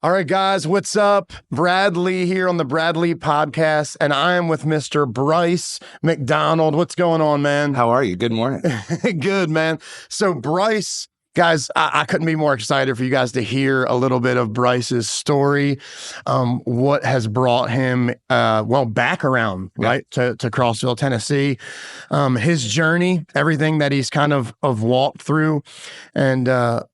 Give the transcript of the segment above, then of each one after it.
All right, guys, what's up? Bradley here on the Bradley podcast, and I am with Mr. Bryce McDonald. What's going on, man? How are you? Good morning. Good, man. So, Bryce, guys, I couldn't be more excited for you guys to hear a little bit of Bryce's story, what has brought him, back around, right, to Crossville, Tennessee, his journey, everything that he's kind of walked through, and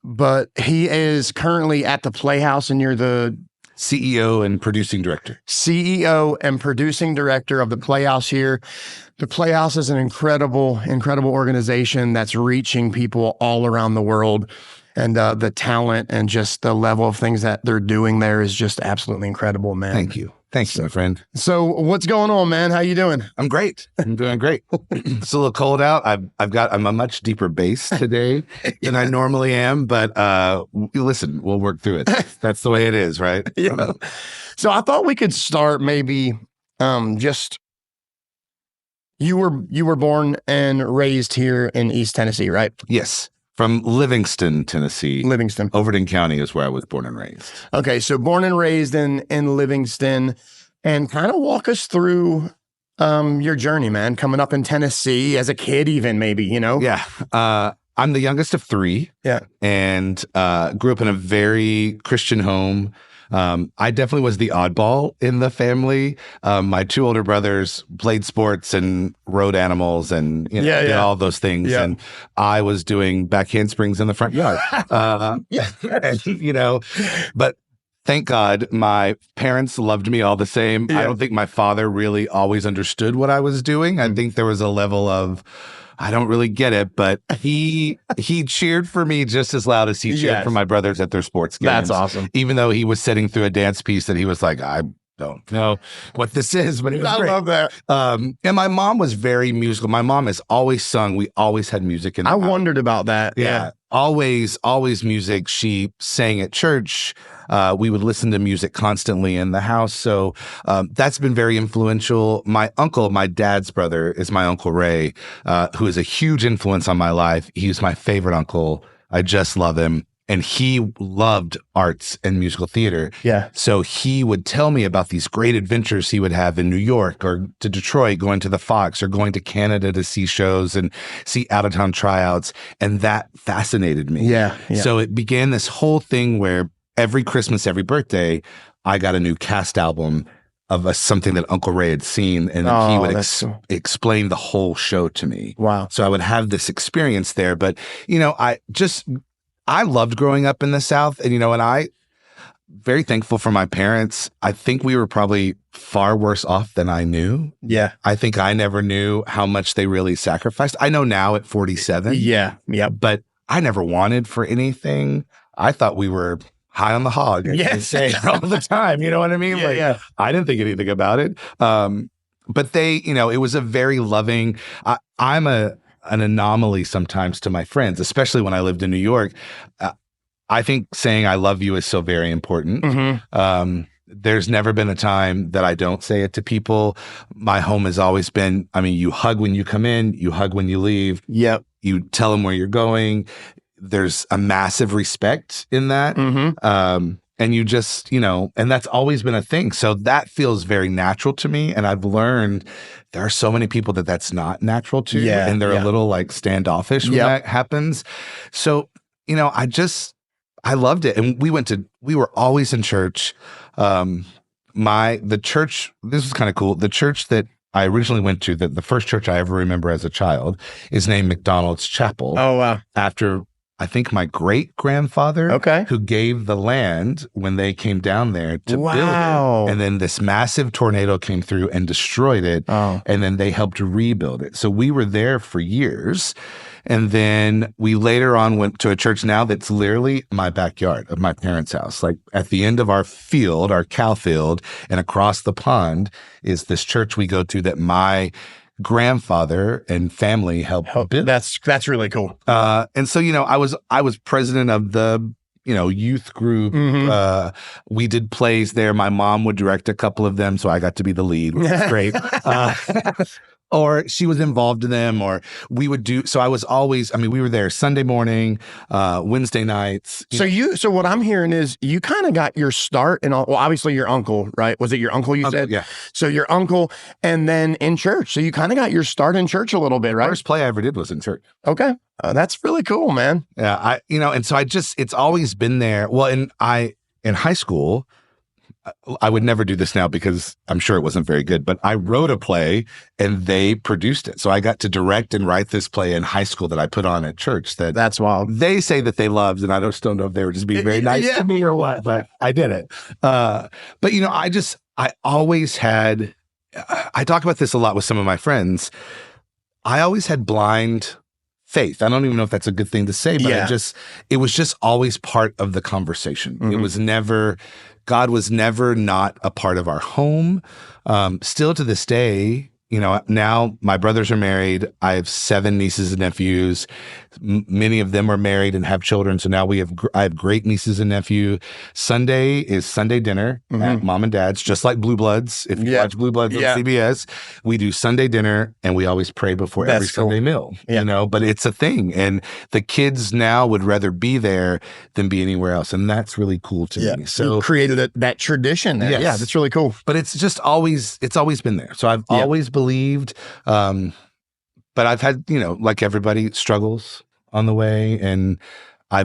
but he is currently at the Playhouse, and you're the CEO and producing director. CEO and producing director of the Playhouse here. The Playhouse is an incredible organization that's reaching people all around the world. And the talent and just the level of things that they're doing there is just absolutely incredible, man. Thank you. Thanks, my friend. So what's going on, man? How you doing? I'm great. I'm doing great. It's a little cold out. I'm a much deeper bass today than I normally am, but listen, we'll work through it. That's the way it is, right? Yeah. So I thought we could start maybe just you were born and raised here in East Tennessee, right? Yes. From Livingston, Tennessee. Livingston. Overton County is where I was born and raised. Okay, so born and raised in Livingston, and kind of walk us through your journey, man, coming up in Tennessee as a kid even, maybe, you know? Yeah. I'm the youngest of three. Yeah. And grew up in a very Christian home. I definitely was the oddball in the family. My two older brothers played sports and rode animals and did all those things. Yeah. And I was doing back handsprings in the front yard. But thank God my parents loved me all the same. Yeah. I don't think my father really always understood what I was doing. I think there was a level of, I don't really get it, but he cheered for me just as loud as he cheered for my brothers at their sports games. That's awesome. Even though he was sitting through a dance piece that he was like, I don't know what this is, but it was great. Love that. And my mom was very musical. My mom has always sung. We always had music in the house. Wondered about that. Yeah. Always music. She sang at church. We would listen to music constantly in the house. So that's been very influential. My uncle, my dad's brother, is my Uncle Ray, who is a huge influence on my life. He's my favorite uncle. I just love him. And he loved arts and musical theater. Yeah. So he would tell me about these great adventures he would have in New York or to Detroit, going to the Fox, or going to Canada to see shows and see out-of-town tryouts. And that fascinated me. Yeah. So it began this whole thing where every Christmas, every birthday, I got a new cast album of something that Uncle Ray had seen, and he would explain the whole show to me. Wow. So I would have this experience there. But, I loved growing up in the South, and I very thankful for my parents. I think we were probably far worse off than I knew. Yeah. I think I never knew how much they really sacrificed. I know now at 47. Yeah. Yeah. But I never wanted for anything. I thought we were high on the hog. Yes. Say all the time. You know what I mean? I didn't think anything about it. But they, it was a very loving, I'm an anomaly sometimes to my friends, especially when I lived in New York. I think saying I love you is so very important. Mm-hmm. There's never been a time that I don't say it to people. My home has always been, you hug when you come in, you hug when you leave. Yep. You tell them where you're going. There's a massive respect in that. Mm-hmm. And you just, and that's always been a thing. So that feels very natural to me. And I've learned there are so many people that's not natural to. Yeah, and they're a little like standoffish when that happens. So, I loved it. And we were always in church. The church, this was kind of cool. The church that I originally went to, the first church I ever remember as a child, is named McDonald's Chapel. Oh, wow. After, I think, my great-grandfather, who gave the land when they came down there to build it. And then this massive tornado came through and destroyed it. Oh. And then they helped rebuild it. So we were there for years. And then we later on went to a church now that's literally my backyard of my parents' house. Like at the end of our field, our cow field, and across the pond is this church we go to that my grandfather and family helped build. That's really cool. And so, I was president of the, youth group. Mm-hmm. We did plays there. My mom would direct a couple of them, so I got to be the lead, which was great. or she was involved in them, or we would do. So I was always, we were there Sunday morning, Wednesday nights. So what I'm hearing is you kind of got your start in all, well, obviously your uncle, right? Was it your uncle you said? Yeah. So your uncle, and then in church. So you kind of got your start in church a little bit, right? First play I ever did was in church. Okay. That's really cool, man. Yeah. And so it's always been there. Well, in high school, I would never do this now because I'm sure it wasn't very good, but I wrote a play and they produced it. So I got to direct and write this play in high school that I put on at church. That's wild. They say that they loved, and I still don't know if they were just being very nice to me or what, but I did it. But I always had, I talk about this a lot with some of my friends. I always had blind faith. I don't even know if that's a good thing to say, but it was just always part of the conversation. Mm-hmm. It was never, God was never not a part of our home. Still to this day, now my brothers are married. I have 7 nieces and nephews. Many of them are married and have children. So now I have great nieces and nephew. Sunday is Sunday dinner at mom and dad's, just like Blue Bloods. If you watch Blue Bloods on CBS, we do Sunday dinner and we always pray before every Sunday meal, but it's a thing. And the kids now would rather be there than be anywhere else. And that's really cool to me. So you created that tradition there. Yes. Yeah, that's really cool. But it's always been there. So I've always believed, but I've had, like everybody, struggles on the way. And I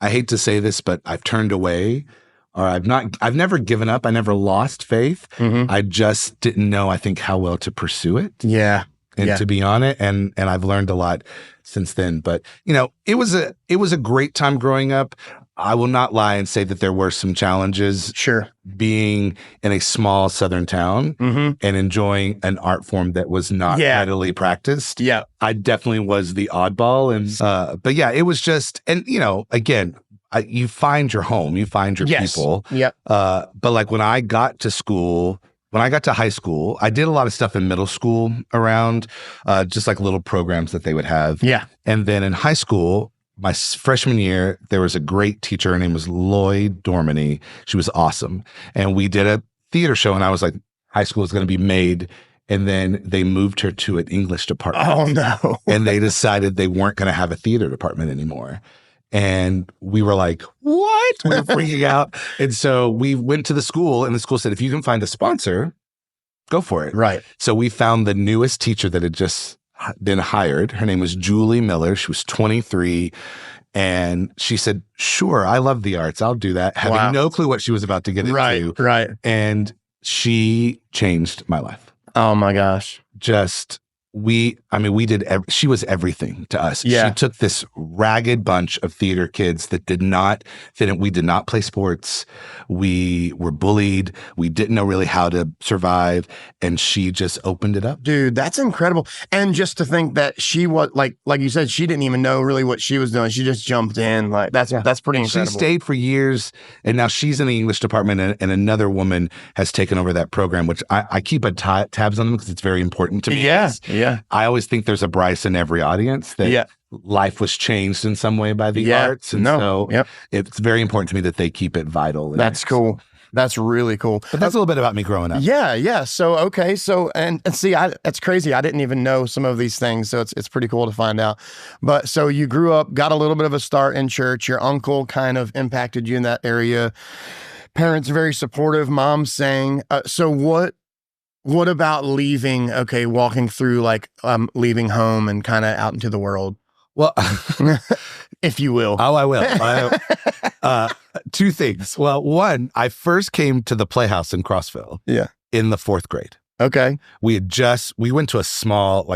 hate to say this, but I've turned away, or I've never given up. I never lost faith. Mm-hmm. I just didn't know, I think, how well to pursue it. Yeah. And to be on it. And I've learned a lot since then. But, it was a great time growing up. I will not lie and say that there were some challenges. Sure. Being in a small southern town and enjoying an art form that was not readily practiced. Yeah. I definitely was the oddball. And but it was just, and again, you find your home, you find your people. Yeah. But like when I got to high school, I did a lot of stuff in middle school around just like little programs that they would have. Yeah. And then in high school, my freshman year, there was a great teacher. Her name was Lloyd Dormany. She was awesome. And we did a theater show, and I was like, high school is going to be made. And then they moved her to an English department. Oh, no. And they decided they weren't going to have a theater department anymore. And we were like, what? We were freaking out. And so we went to the school, and the school said, if you can find a sponsor, go for it. Right. So we found the newest teacher that had just been hired. Her name was Julie Miller. She was 23. And she said, sure, I love the arts. I'll do that. Having no clue what she was about to get into. Right. And she changed my life. Oh my gosh. She was everything to us. Yeah. She took this ragged bunch of theater kids that did not fit in. We did not play sports. We were bullied. We didn't know really how to survive. And she just opened it up. Dude, that's incredible. And just to think that she was like you said, she didn't even know really what she was doing. She just jumped in. Like that's pretty incredible. She stayed for years, and now she's in the English department, and another woman has taken over that program, which I keep tabs on them because it's very important to me. Yeah. Yeah. I always think there's a Bryce in every audience that life was changed in some way by the arts. And so it's very important to me that they keep it vital. That's cool. That's really cool. But that's a little bit about me growing up. Yeah. Yeah. So, okay. So, and see, that's crazy. I didn't even know some of these things. So it's pretty cool to find out. But so you grew up, got a little bit of a start in church. Your uncle kind of impacted you in that area. Parents very supportive. Mom sang. So what about leaving? Okay, walking through leaving home and kind of out into the world. Well, if you will. Oh, I will. 2 things. Well, one, I first came to the Playhouse in Crossville. Yeah. In the 4th grade. Okay. We went to a small,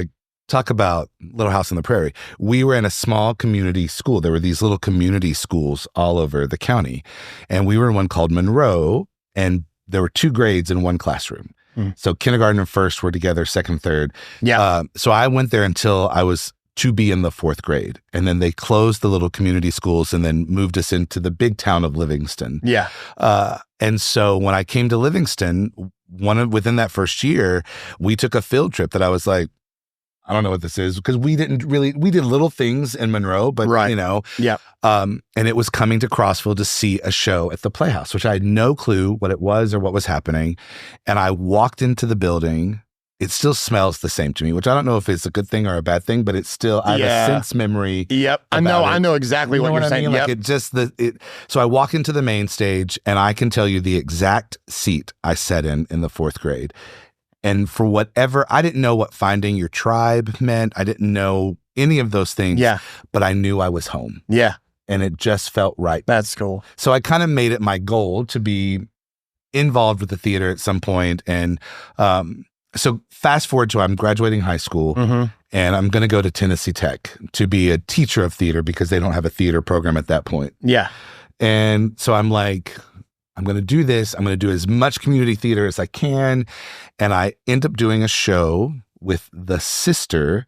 talk about Little House on the Prairie. We were in a small community school. There were these little community schools all over the county. And we were in one called Monroe, and there were 2 grades in one classroom. So kindergarten and first were together, second, third. Yeah. So I went there until I was to be in the 4th grade. And then they closed the little community schools and then moved us into the big town of Livingston. Yeah. And so when I came to Livingston, within that first year, we took a field trip that I was like, I don't know what this is, because we did little things in Monroe, but Yeah. And it was coming to Crossville to see a show at the Playhouse, which I had no clue what it was or what was happening. And I walked into the building it still smells the same to me, which I don't know if it's a good thing or a bad thing, but it's still, I have a sense memory. Yep. I know exactly what you're saying. I mean? Like so I walk into the main stage and I can tell you the exact seat I sat in the 4th grade. And for whatever, I didn't know what finding your tribe meant. I didn't know any of those things. Yeah. But I knew I was home. Yeah. And it just felt right. That's cool. So I kind of made it my goal to be involved with the theater at some point. And, so fast forward to I'm graduating high school and I'm going to go to Tennessee Tech to be a teacher of theater because they don't have a theater program at that point. Yeah. And so I'm like, I'm going to do this. I'm going to do as much community theater as I can. And I end up doing a show with the sister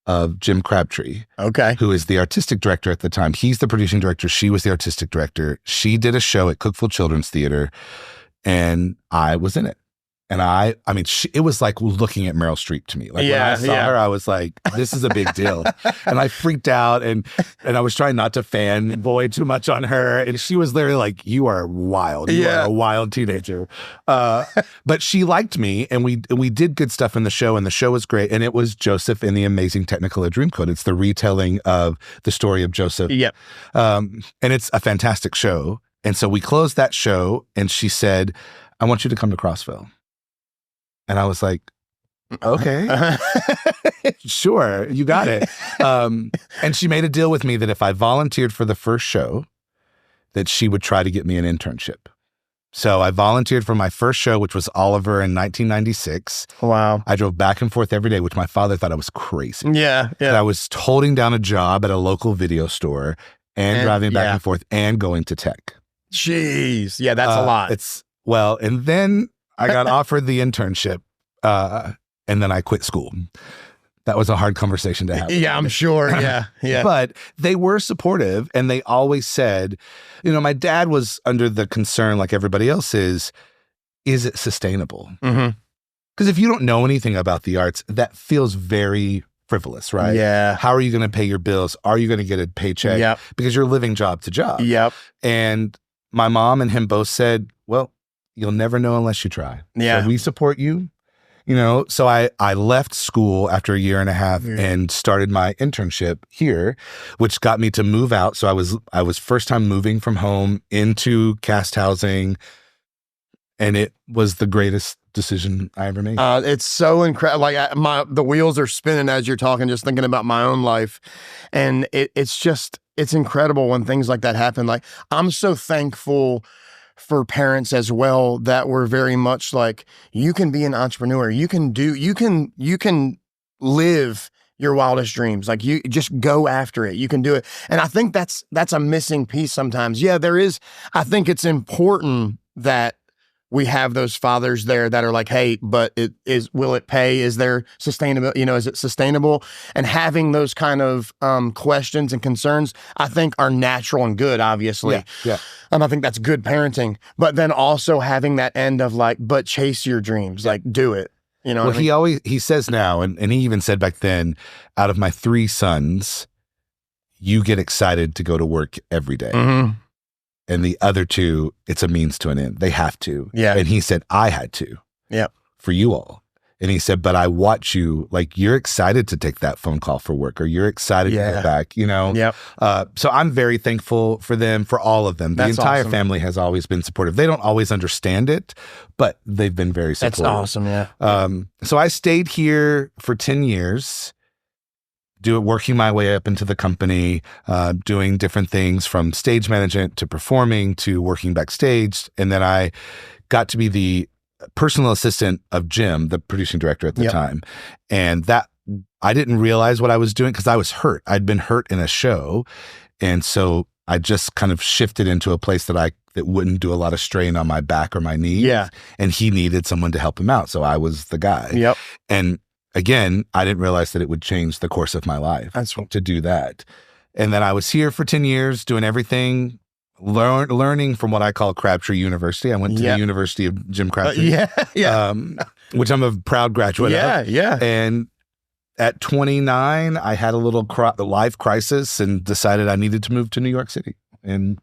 of Jim Crabtree. Okay. Who is the artistic director at the time. He's the producing director. She was the artistic director. She did a show at Cookeville Children's Theater and I was in it. And I mean, it was like looking at Meryl Streep to me. Like when I saw her, I was like, this is a big deal. And I freaked out and I was trying not to fanboy too much on her. And she was literally like, you are wild. You are a wild teenager. But she liked me and we did good stuff in the show and the show was great. And it was Joseph in the Amazing Technicolor Dreamcoat. It's the retelling of the story of Joseph. Yep. And it's a fantastic show. And so we closed that show and she said, I want you to come to Crossville. And I was like, okay, sure, you got it. And she made a deal with me that if I volunteered for the first show, that she would try to get me an internship. So I volunteered for my first show, which was Oliver in 1996. Wow. I drove back and forth every day, which my father thought I was crazy. Yeah. I was holding down a job at a local video store and driving back and forth and going to tech. Jeez. Yeah, that's a lot. And then I got offered the internship, and then I quit school. That was a hard conversation to have. Yeah, I'm sure. Yeah, yeah. But they were supportive, and they always said, my dad was under the concern, like everybody else is it sustainable? Because if you don't know anything about the arts, that feels very frivolous, right? Yeah. How are you going to pay your bills? Are you going to get a paycheck? Yep. Because you're living job to job. Yep. And my mom and him both said, well, you'll never know unless you try. Yeah. So we support you. So I left school after a year and a half and started my internship here, which got me to move out. So I was first time moving from home into cast housing, and it was the greatest decision I ever made. It's so incredible. Like the wheels are spinning as you're talking, just thinking about my own life, and it's incredible when things like that happen. Like I'm so thankful for parents as well that were very much like, you can be an entrepreneur. You can live your wildest dreams. Like you just go after it. You can do it. And I think that's a missing piece sometimes. Yeah, there is. I think it's important that we have those fathers there that are like, hey, but will it pay? Is there sustainable? Is it sustainable? And having those kind of questions and concerns, I think are natural and good, obviously. Yeah. And I think that's good parenting. But then also having that end of like, but chase your dreams, like do it. Well, he says now, and he even said back then, out of my 3 sons, you get excited to go to work every day. Mm-hmm. And the other 2, it's a means to an end. They have to. Yeah. And he said, I had to. Yeah. For you all. And he said, but I watch you, like you're excited to take that phone call for work, or you're excited to get back, Yep. So I'm very thankful for them, for all of them. The entire family has always been supportive. They don't always understand it, but they've been very supportive. That's awesome, yeah. So I stayed here for 10 years. Working my way up into the company, doing different things from stage management to performing to working backstage. And then I got to be the personal assistant of Jim, the producing director at the time. And that I didn't realize what I was doing because I was hurt. I'd been hurt in a show. And so I just kind of shifted into a place that wouldn't do a lot of strain on my back or my knees. Yeah. And he needed someone to help him out. So I was the guy. Yep. And again, I didn't realize that it would change the course of my life to do that. And then I was here for 10 years doing everything, learning from what I call Crabtree University. I went to the University of Jim Crabtree, which I'm a proud graduate of. Yeah. And at 29, I had a little life crisis and decided I needed to move to New York City and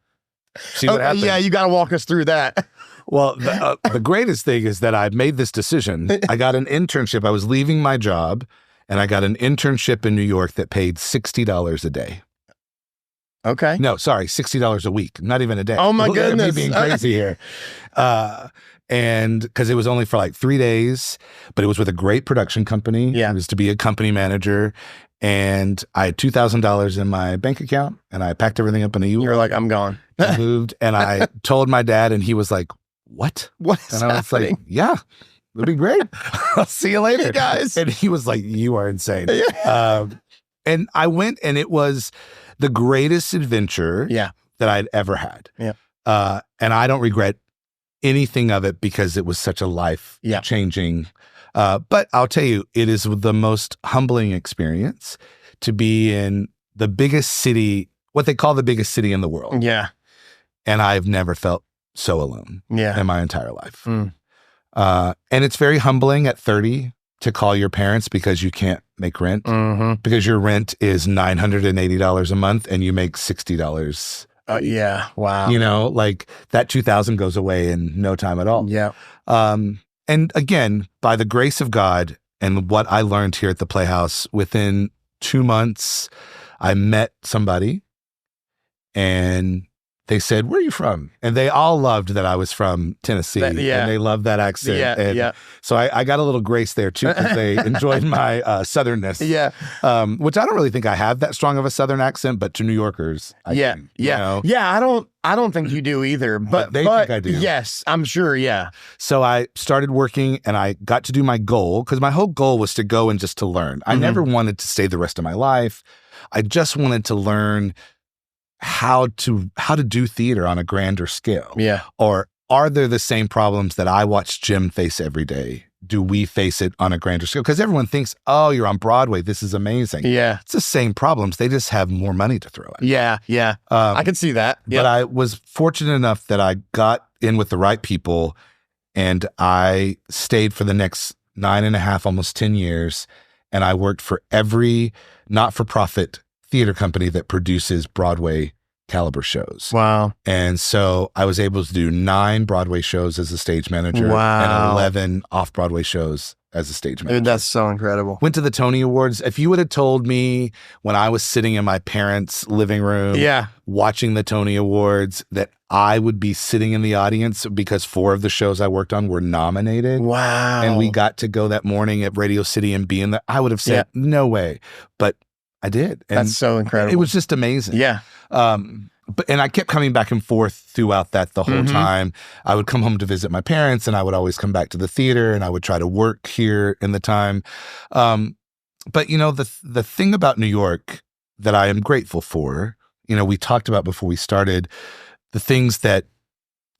see what happened. Yeah, you got to walk us through that. Well, the greatest thing is that I made this decision. I got an internship. I was leaving my job, and I got an internship in New York that paid $60 a day. Okay. No, sorry, $60 a week, not even a day. Oh my goodness. Me being crazy here. And because it was only for like 3 days, but it was with a great production company. Yeah. It was to be a company manager. And I had $2,000 in my bank account, and I packed everything up in a U-Haul. You're like, I'm gone. I moved, and I told my dad, and he was like, what? What is And I was happening? like, yeah, it'll be great. I'll see you later, guys. And he was like, you are insane. Yeah. And I went, and it was the greatest adventure Yeah. that I'd ever had. Yeah. And I don't regret anything of it because it was such a life-changing. But I'll tell you, it is the most humbling experience to be in the biggest city, what they call the biggest city in the world. Yeah. And I've never felt so alone in my entire life. And it's very humbling at 30 to call your parents because you can't make rent, because your rent is $980 a month and you make $60. Yeah. Wow. You know, like that 2,000 goes away in no time at all. Yeah. And again, by the grace of God and what I learned here at the Playhouse, within 2 months, I met somebody and they said, where are you from? And they all loved that I was from Tennessee. And they loved that accent. So I got a little grace there too, because they enjoyed my southernness. Yeah. Which I don't really think I have that strong of a southern accent, but to New Yorkers, I do, you know? Yeah, I don't think you do either. But they think I do. Yes, I'm sure, yeah. So I started working, and I got to do my goal, because my whole goal was to go and just to learn. I never wanted to stay the rest of my life. I just wanted to learn how to do theater on a grander scale. Yeah. Or are there the same problems that I watch Jim face every day? Do we face it on a grander scale? Because everyone thinks, oh, you're on Broadway, this is amazing. Yeah. It's the same problems. They just have more money to throw at. Yeah. I can see that. But I was fortunate enough that I got in with the right people, and I stayed for the next 9.5, almost 10 years. And I worked for every not-for-profit theater company that produces Broadway caliber shows. Wow. And so I was able to do 9 Broadway shows as a stage manager and 11 off-Broadway shows as a stage manager. Dude, that's so incredible. Went to the Tony Awards. If you would have told me when I was sitting in my parents' living room watching the Tony Awards that I would be sitting in the audience because 4 of the shows I worked on were nominated. Wow. And we got to go that morning at Radio City and be in the, I would have said, no way. But I did. And that's so incredible. It was just amazing. Yeah. And I kept coming back and forth throughout that the whole time. I would come home to visit my parents, and I would always come back to the theater, and I would try to work here in the time. But you know, the thing about New York that I am grateful for, you know, we talked about before we started, the things that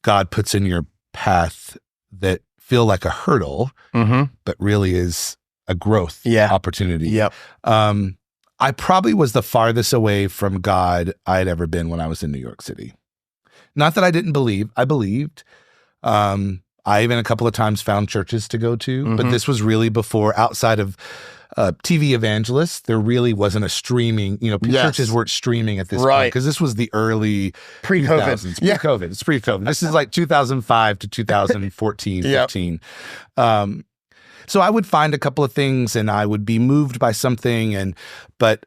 God puts in your path that feel like a hurdle, but really is a growth opportunity. Yep. I probably was the farthest away from God I had ever been when I was in New York City. Not that I didn't believe, I believed. I even a couple of times found churches to go to, but this was really before, outside of TV evangelists, there really wasn't a streaming, you know, churches weren't streaming at this point, because this was the early pre-COVID. 2000s. It's pre-COVID. This is like 2005 to 2014, 15. So I would find a couple of things and I would be moved by something, but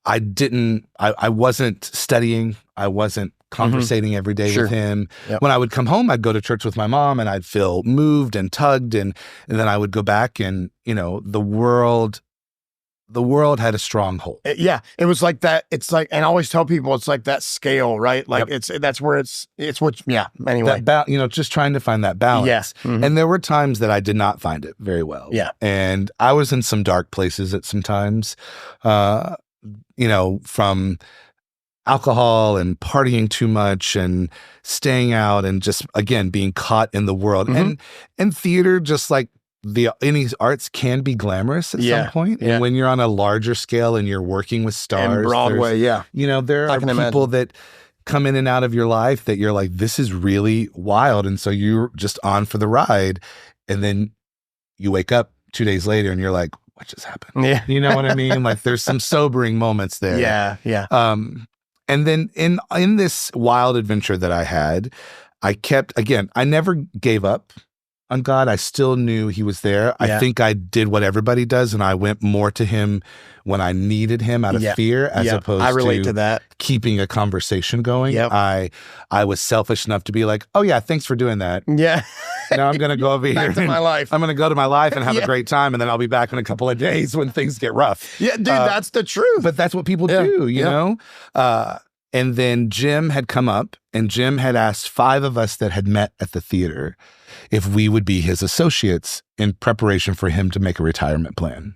I wasn't studying. I wasn't conversating every day with him. Yep. When I would come home, I'd go to church with my mom and I'd feel moved and tugged. And then I would go back and, you know, the world had a strong hold. It was like that. It's like, and I always tell people, it's like that scale, right? Like that's where it's what, anyway. Just trying to find that balance. Yes. And there were times that I did not find it very well. Yeah. And I was in some dark places at some times, you know, from alcohol and partying too much and staying out and just, again, being caught in the world. And theater, just like any arts, can be glamorous at some point. And when you're on a larger scale and you're working with stars. And Broadway, you know, there are people that come in and out of your life that you're like, this is really wild. And so you're just on for the ride. And then you wake up 2 days later and you're like, what just happened? Yeah. You know what I mean? Like there's some sobering moments there. Yeah. And then in this wild adventure that I had, I never gave up on God. I still knew he was there. I think I did what everybody does, and I went more to him when I needed him out of fear, as opposed I relate to that. Keeping a conversation going. I was selfish enough to be like, oh yeah, thanks for doing that. Yeah. Now I'm going to go over here to my life. I'm going to go to my life and have a great time, and then I'll be back in a couple of days when things get rough. Yeah, dude, that's the truth. But that's what people do, you know? And then Jim had come up, and Jim had asked 5 of us that had met at the theater if we would be his associates in preparation for him to make a retirement plan.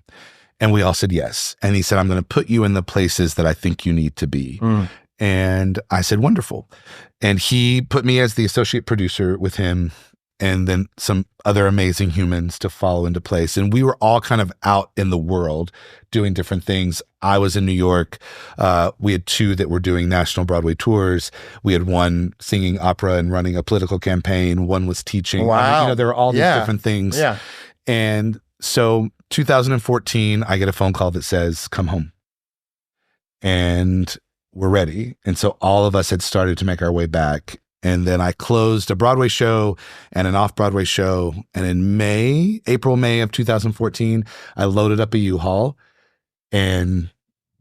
And we all said yes. And he said, I'm going to put you in the places that I think you need to be. And I said, wonderful. And he put me as the associate producer with him, and then some other amazing humans to follow into place. And we were all kind of out in the world doing different things. I was in New York. We had 2 that were doing national Broadway tours. We had 1 singing opera and running a political campaign. 1 was teaching. Wow. I mean, you know, there were all these different things. Yeah. And so 2014, I get a phone call that says, come home. And we're ready. And so all of us had started to make our way back. And then I closed a Broadway show and an off-Broadway show. And in April, May of 2014, I loaded up a U-Haul and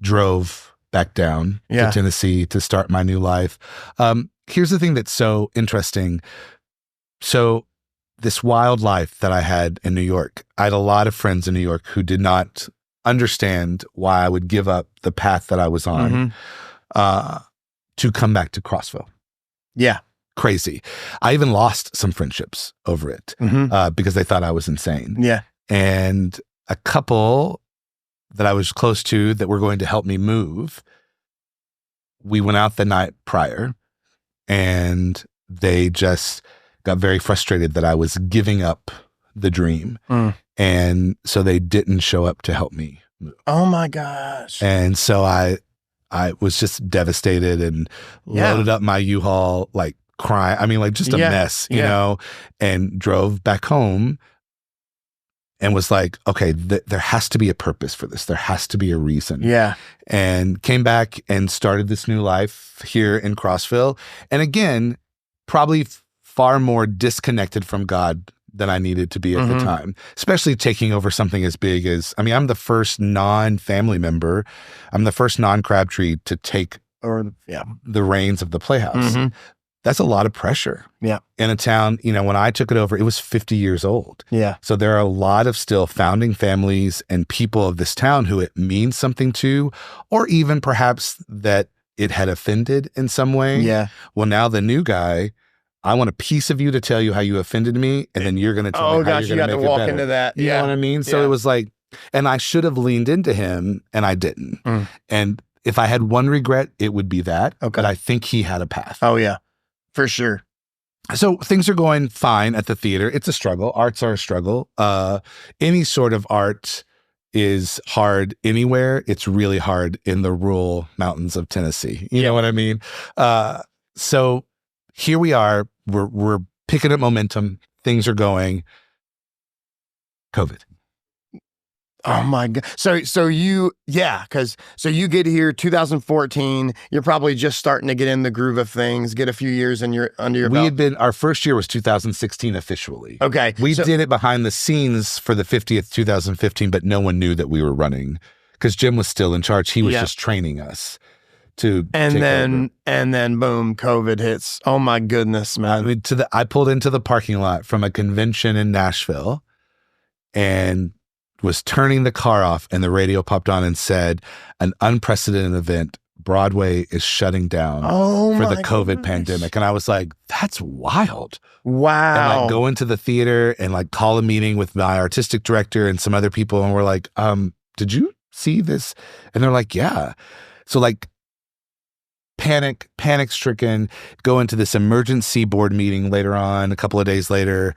drove back down to Tennessee to start my new life. Here's the thing that's so interesting. So this wild life that I had in New York, I had a lot of friends in New York who did not understand why I would give up the path that I was on to come back to Crossville. Yeah. Crazy. I even lost some friendships over it because they thought I was insane. Yeah. And a couple that I was close to that were going to help me move, we went out the night prior, and they just got very frustrated that I was giving up the dream. And so they didn't show up to help me move. Oh my gosh. And so I was just devastated and loaded up my U-Haul, like crying. I mean, like just a mess, you know, and drove back home and was like, okay, there has to be a purpose for this. There has to be a reason. Yeah. And came back and started this new life here in Crossville. And again, probably far more disconnected from God than I needed to be at the time, especially taking over something as big as, I mean, I'm the first non-family member. I'm the first non-Crabtree to take the reins of the Playhouse. That's a lot of pressure. Yeah. In a town, you know, when I took it over, it was 50 years old. Yeah. So there are a lot of still founding families and people of this town who it means something to, or even perhaps that it had offended in some way. Yeah. Well, now the new guy, I want a piece of you to tell you how you offended me, and then you're going to tell me how you're going to make it better. Oh gosh, you got to walk into that. You know what I mean? So it was like, and I should have leaned into him, and I didn't. And if I had one regret, it would be that. But I think he had a path. Oh yeah, for sure. So things are going fine at the theater. It's a struggle. Arts are a struggle. Any sort of art is hard anywhere. It's really hard in the rural mountains of Tennessee. You know what I mean? So here we are. We're picking up momentum. Things are going. COVID. Oh my God. So you you get here 2014. You're probably just starting to get in the groove of things, get a few years under your belt. Our first year was 2016 officially. Okay. We did it behind the scenes for the 50th 2015, but no one knew that we were running because Jim was still in charge. He was just training us to and then boom, COVID hits. Oh my goodness, man. I mean, I pulled into the parking lot from a convention in Nashville and was turning the car off, and the radio popped on and said, an unprecedented event, Broadway is shutting down for the COVID pandemic. And I was like, that's wild. Wow. And like go into the theater and like call a meeting with my artistic director and some other people. And we're like, did you see this? And they're like, yeah. So like panic stricken, go into this emergency board meeting later on, a couple of days later.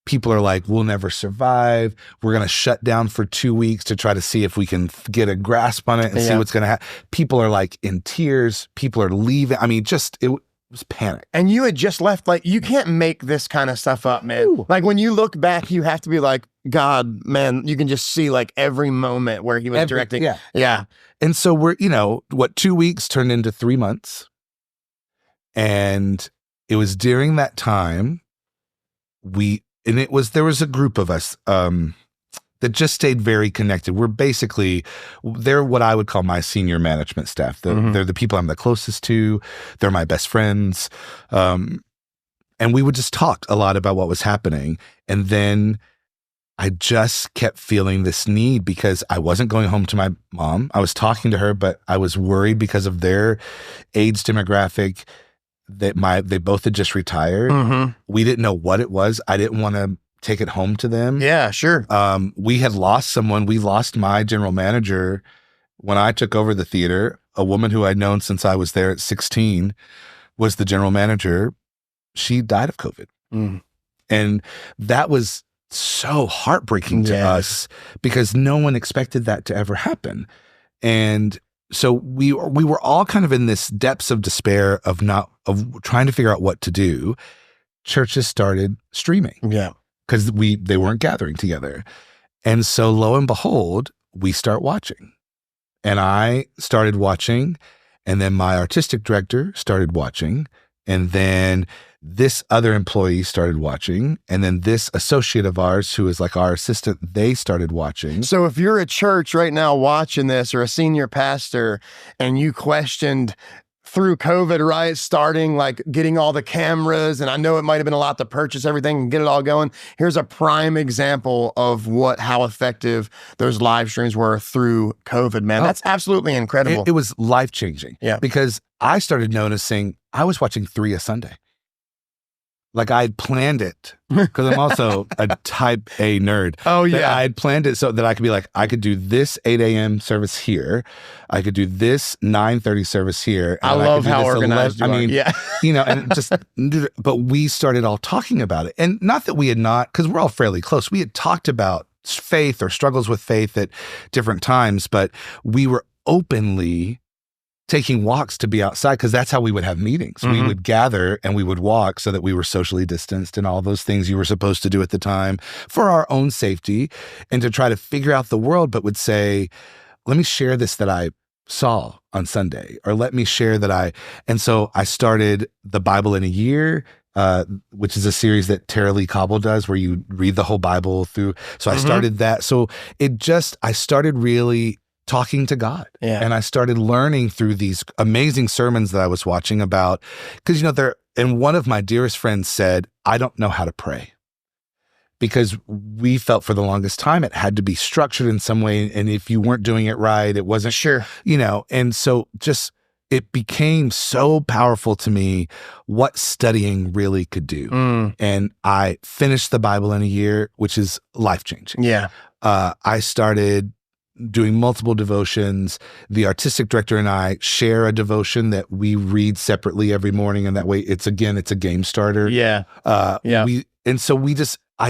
People are like, we'll never survive. We're going to shut down for 2 weeks to try to see if we can get a grasp on it and see what's going to happen. People are like in tears. People are leaving. I mean, it was panic. And you had just left. Like, you can't make this kind of stuff up, man. Ooh. Like, when you look back, you have to be like, God, man, you can just see like every moment where he was directing. Yeah. And so we're, 2 weeks turned into 3 months. And it was during that time there was a group of us that just stayed very connected. They're what I would call my senior management staff. They're the people I'm the closest to. They're my best friends. And we would just talk a lot about what was happening. And then I just kept feeling this need because I wasn't going home to my mom. I was talking to her, but I was worried because of their age demographic that they both had just retired. We didn't know what it was. I didn't want to take it home to them. Yeah, sure. We had lost someone. We lost my general manager when I took over the theater. A woman who I'd known since I was there at 16 was the general manager. She died of COVID. And that was so heartbreaking to us because no one expected that to ever happen. And so we were all kind of in this depths of despair of trying to figure out what to do. Churches started streaming. Yeah. Because they weren't gathering together. And so lo and behold, we start watching. And I started watching, and then my artistic director started watching, and then this other employee started watching, and then this associate of ours who is like our assistant, they started watching. So if you're a church right now watching this, or a senior pastor, and you questioned through COVID, right, starting like getting all the cameras, and I know it might have been a lot to purchase everything and get it all going. Here's a prime example of how effective those live streams were through COVID, man. That's absolutely incredible. It was life-changing. Yeah. Because I started noticing I was watching 3 a Sunday. Like I had planned it because I'm also a type A nerd. Oh yeah. I had planned it so that I could be like, I could do this 8 a.m. service here. I could do this 9:30 service here. I love how organized you are. Yeah. And but we started all talking about it. And not that we had not, because we're all fairly close. We had talked about faith or struggles with faith at different times, but we were openly taking walks to be outside because that's how we would have meetings. We would gather and we would walk so that we were socially distanced and all those things you were supposed to do at the time for our own safety and to try to figure out the world, but would say, let me share this that I saw on Sunday, or let me share that and so I started the Bible in a Year, which is a series that Tara Lee Cobble does where you read the whole Bible through. So I started that. So I started really talking to God. Yeah. And I started learning through these amazing sermons that I was watching about, because, and one of my dearest friends said, I don't know how to pray. Because we felt for the longest time it had to be structured in some way. And if you weren't doing it right, it wasn't sure, and so it became so powerful to me what studying really could do. And I finished the Bible in a year, which is life-changing. Yeah. I started doing multiple devotions. The artistic director and I share a devotion that we read separately every morning. And that way it's a game starter. Yeah. I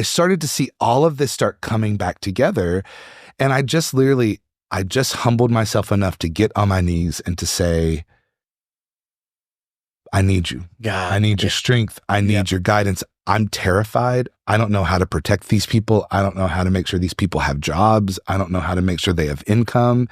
started to see all of this start coming back together. And I just humbled myself enough to get on my knees and to say, I need you. God. I need your strength. I need your guidance. I'm terrified. I don't know how to protect these people. I don't know how to make sure these people have jobs. I don't know how to make sure they have income.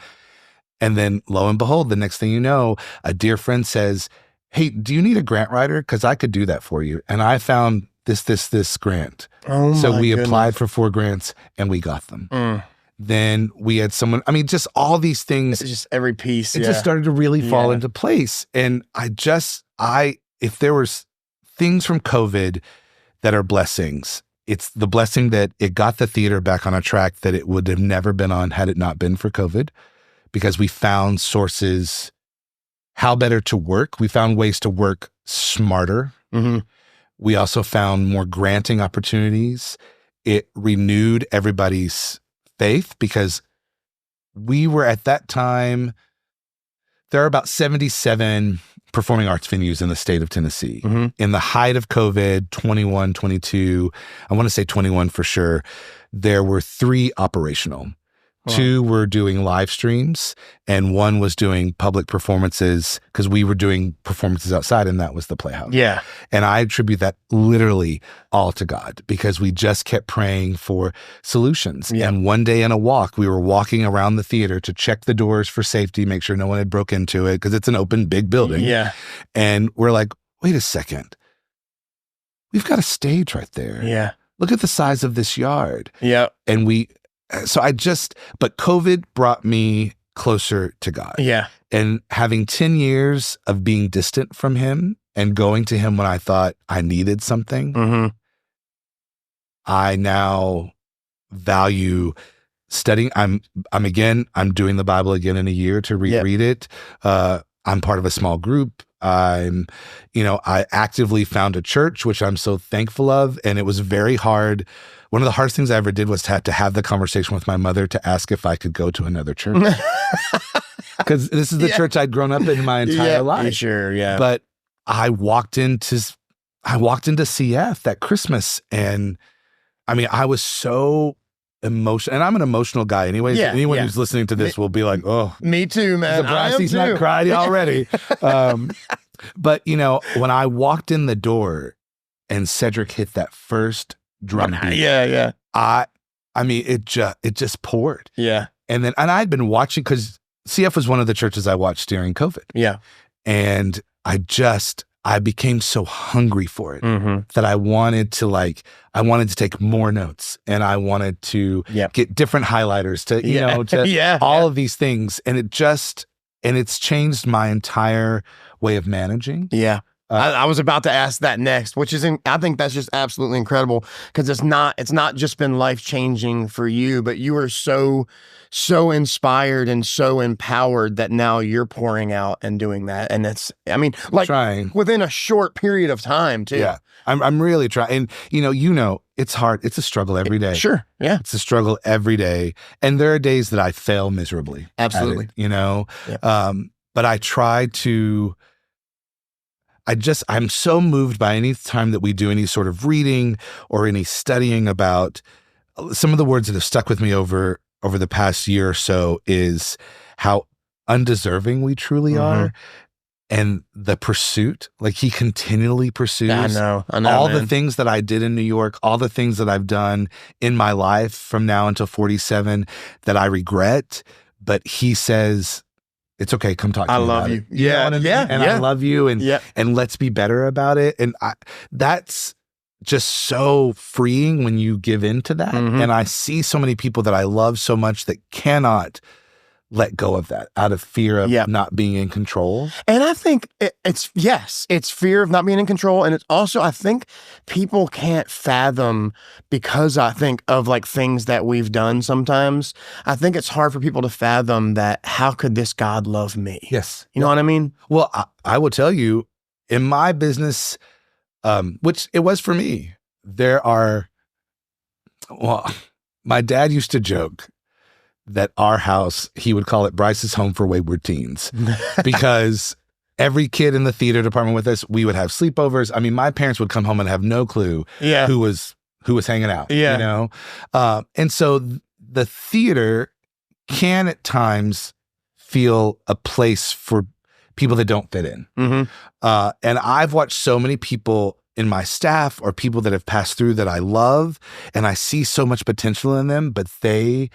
And then lo and behold, the next thing you know, a dear friend says, hey, do you need a grant writer? Because I could do that for you. And I found this grant. Oh my So we goodness. applied for 4 grants and we got them. Then we had someone, just all these things. It's just every piece. It just started to really fall into place. And if there was things from COVID that are blessings, it's the blessing that it got the theater back on a track that it would have never been on had it not been for COVID, because we found sources, how better to work. We found ways to work smarter. We also found more granting opportunities. It renewed everybody's faith because we were at that time, there are about 77 performing arts venues in the state of Tennessee. In the height of COVID, 21, 22, I want to say 21 for sure, there were 3 operational. 2 were doing live streams, and 1 was doing public performances because we were doing performances outside, and that was the Playhouse. Yeah. And I attribute that literally all to God because we just kept praying for solutions. Yeah. And one day in a walk, we were walking around the theater to check the doors for safety, make sure no one had broke into it because it's an open, big building. Yeah. And we're like, wait a second. we've got a stage right there. Yeah. Look at the size of this yard. Yeah. And but COVID brought me closer to God. Yeah. And having 10 years of being distant from him and going to him when I thought I needed something, Mm-hmm. I now value studying. I'm doing the Bible again in a year to reread it. I'm part of a small group. I actively found a church, which I'm so thankful of. And it was very hard. One of the hardest things I ever did was to have the conversation with my mother to ask if I could go to another church. Because this is the church I'd grown up in my entire life. Sure, yeah. But I walked into CF that Christmas, and I mean, I was so emotional, and I'm an emotional guy anyway. Yeah, anyone who's listening to this will be like, "Oh, me too, man. He's not cried already." But when I walked in the door, and Cedric hit that first drum beat, I mean, it just poured. Yeah, and I'd been watching because CF was one of the churches I watched during COVID. Yeah, and I became so hungry for it that I wanted to take more notes, and I wanted to get different highlighters to all of these things. And it's changed my entire way of managing. Yeah. I was about to ask that next, which I think that's just absolutely incredible, because it's not just been life-changing for you, but you are so inspired and so empowered that now you're pouring out and doing that. And trying within a short period of time too. Yeah. I'm really trying. And it's hard. It's a struggle every day. Sure. Yeah. It's a struggle every day. And there are days that I fail miserably. Absolutely. But I try to, I'm so moved by any time that we do any sort of reading or any studying about some of the words that have stuck with me over the past year or so is how undeserving we truly are. And the pursuit, like he continually pursues. I know, all man. The things that I did in New York, all the things that I've done in my life from now until 47 that I regret, but he says, it's okay. Come talk to me. I love you. Yeah. And I love you. And let's be better about it. And that's just so freeing when you give into that. And I see so many people that I love so much that cannot let go of that out of fear of not being in control. And I think it's fear of not being in control. And it's also, I think people can't fathom, because I think of like things that we've done sometimes. I think it's hard for people to fathom that, how could this God love me? Yes. You know what I mean? Well, I will tell you, in my business, which it was for me, my dad used to joke that our house, he would call it Bryce's home for wayward teens, because every kid in the theater department with us, we would have sleepovers. I mean, my parents would come home and have no clue who was hanging out, and so the theater can at times feel a place for people that don't fit in. And I've watched so many people in my staff or people that have passed through that I love, and I see so much potential in them, but they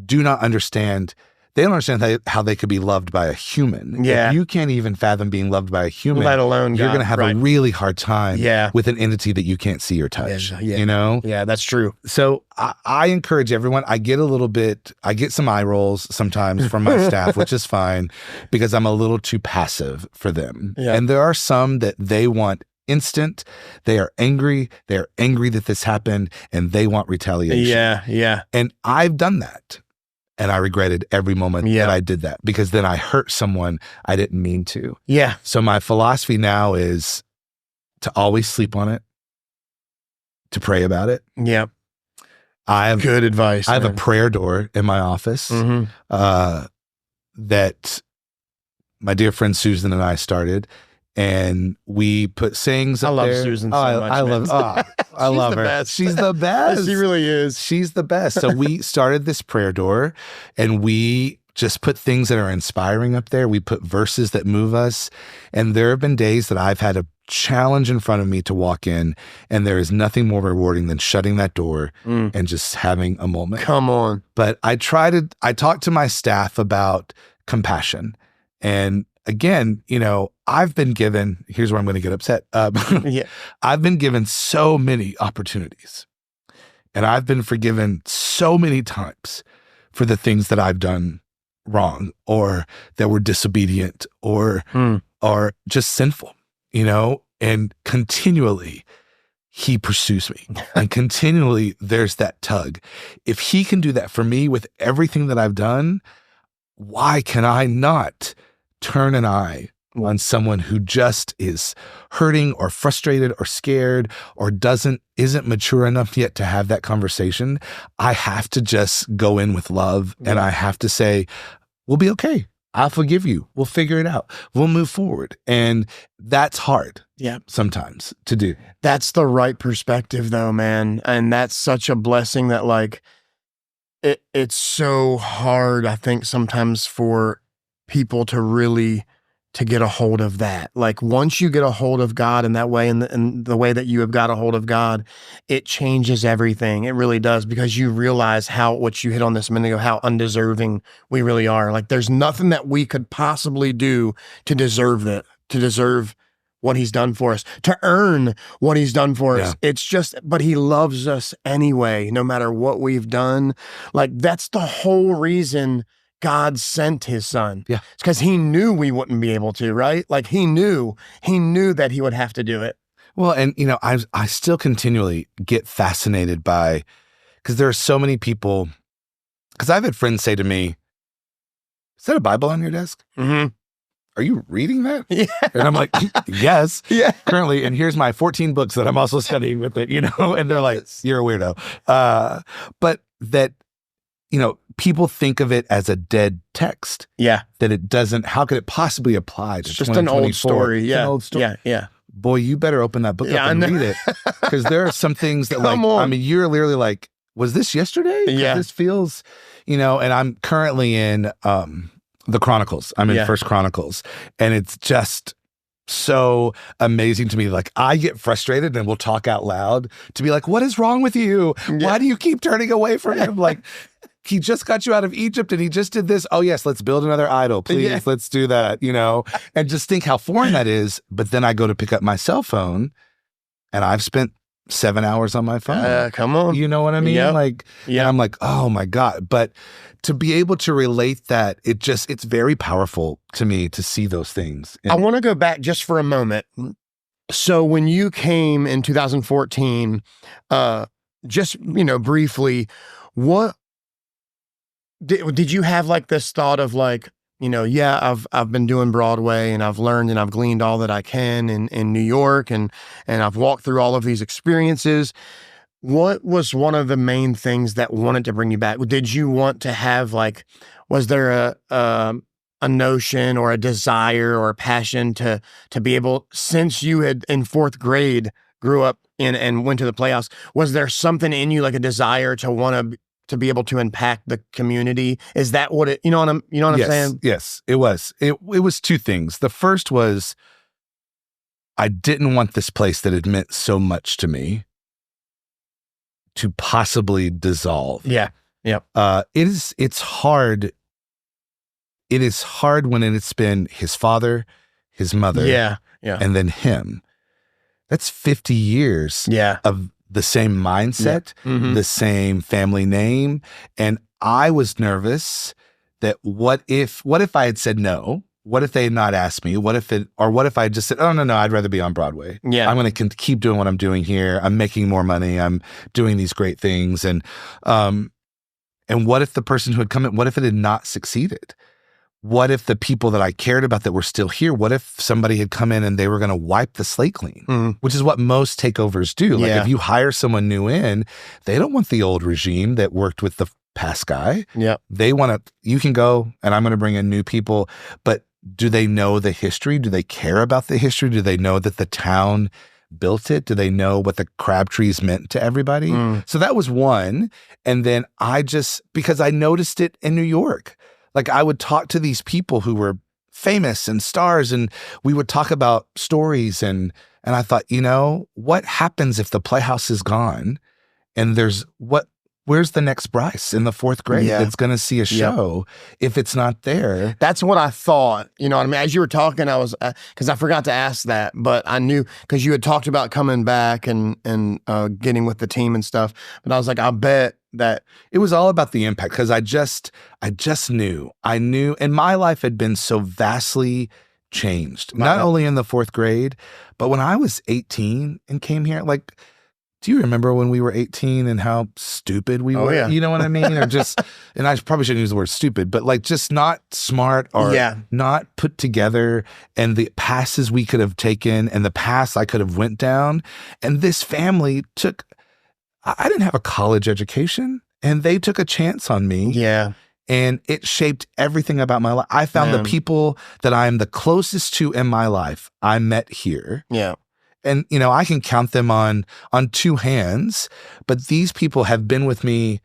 do not understand. They don't understand how they could be loved by a human. Yeah. If you can't even fathom being loved by a human, let alone you're going to have a really hard time Yeah. with an entity that you can't see or touch. Yeah. You know? Yeah, that's true. So I encourage everyone. I get some eye rolls sometimes from my staff, which is fine, because I'm a little too passive for them. Yeah. And there are some that they want instant. They are angry. They're angry that this happened, and they want retaliation. Yeah. And I've done that. And I regretted every moment that I did that, because then I hurt someone I didn't mean to. Yeah. So my philosophy now is to always sleep on it, to pray about it. Yeah. I have good advice. I have a prayer door in my office that my dear friend Susan and I started. And we put sayings up there. I love Susan so much. I love her. Best. She's the best. She really is. She's the best. So we started this prayer door, and we just put things that are inspiring up there. We put verses that move us. And there have been days that I've had a challenge in front of me to walk in, and there is nothing more rewarding than shutting that door and just having a moment. Come on. But I talked to my staff about compassion, and again, I've been given, here's where I'm going to get upset. Yeah. I've been given so many opportunities, and I've been forgiven so many times for the things that I've done wrong or that were disobedient or just sinful, and continually he pursues me and continually there's that tug. If he can do that for me with everything that I've done, why can I not turn an eye on someone who just is hurting or frustrated or scared or isn't mature enough yet to have that conversation? I have to just go in with love and I have to say, we'll be okay. I'll forgive you. We'll figure it out. We'll move forward. And that's hard. Yeah. Sometimes to do. That's the right perspective though, man. And that's such a blessing that like, it's so hard, I think, sometimes for people to really to get a hold of that. Like once you get a hold of God in that way, and the way that you have got a hold of God, it changes everything. It really does, because you realize what you hit on this a minute ago, how undeserving we really are. Like there's nothing that we could possibly do to deserve that, to deserve what he's done for us, to earn what he's done for us. It's just, but he loves us anyway, no matter what we've done. Like that's the whole reason God sent his son. Yeah. It's because he knew we wouldn't be able to, right? Like he knew that he would have to do it. Well, and I still continually get fascinated by, because there are so many people, because I've had friends say to me, is that a Bible on your desk? Mm-hmm. Are you reading that? Yeah. And I'm like, yes, yeah, currently. And here's my 14 books that I'm also studying with it, and they're like, you're a weirdo. But that, people think of it as a dead text. Yeah. That it doesn't, how could it possibly apply to it's just an old story. Yeah. An old story. Yeah. Yeah. Boy, you better open that book up and read it. Because there are some things that you're literally like, was this yesterday? Yeah. This feels, and I'm currently in the Chronicles. I'm in First Chronicles. And it's just so amazing to me. Like I get frustrated and we'll talk out loud to be like, what is wrong with you? Yeah. Why do you keep turning away from him? Like, he just got you out of Egypt and he just did this. Oh yes, let's build another idol. Please, let's do that, and just think how foreign that is. But then I go to pick up my cell phone and I've spent 7 hours on my phone. Come on. You know what I mean? Yep. Like, and I'm like, oh my God. But to be able to relate that, it's very powerful to me to see those things. I want to go back just for a moment. So when you came in 2014, just, briefly, what did you have like this thought of like, I've been doing Broadway and I've learned and I've gleaned all that I can in New York and I've walked through all of these experiences. What was one of the main things that wanted to bring you back? Did you want to have like, was there a notion or a desire or a passion to be able, since you had in fourth grade grew up in and went to the Playhouse, was there something in you like a desire to want to be able to impact the community? Is that what it, you know what I'm saying? Yes, it was. It was two things. The first was I didn't want this place that had meant so much to me to possibly dissolve. Yeah. Yep. It's hard. It is hard when it's been his father, his mother, and then him. That's 50 years of the same mindset, the same family name. And I was nervous that what if I had said no? What if they had not asked me? What if I just said, oh, no, I'd rather be on Broadway. Yeah. I'm going to keep doing what I'm doing here. I'm making more money. I'm doing these great things. And what if the person who had come in, what if it had not succeeded? What if the people that I cared about that were still here, what if somebody had come in and they were going to wipe the slate clean, which is what most takeovers do. Like if you hire someone new in, they don't want the old regime that worked with the past guy. Yeah. They want to, you can go and I'm going to bring in new people, but do they know the history? Do they care about the history? Do they know that the town built it? Do they know what the crab trees meant to everybody? So that was one. And then because I noticed it in New York, like I would talk to these people who were famous and stars and we would talk about stories and I thought, what happens if the Playhouse is gone and where's the next Bryce in the 4th grade that's going to see a show if it's not there? That's what I thought. You know what I mean? As you were talking, I was, because I forgot to ask that, but I knew, because you had talked about coming back and getting with the team and stuff. But I was like, I bet that it was all about the impact, because I just knew, and my life had been so vastly changed, not only in the 4th grade, but when I was 18 and came here, like, do you remember when we were 18 and how stupid we were? Yeah. You know what I mean? Or just, and I probably shouldn't use the word stupid, but like just not smart or not put together, and the passes we could have taken and the paths I could have went down. And this family I didn't have a college education, and they took a chance on me. Yeah. And it shaped everything about my life. I found the people that I am the closest to in my life I met here. Yeah. And, you know, I can count them on 2 hands, but these people have been with me.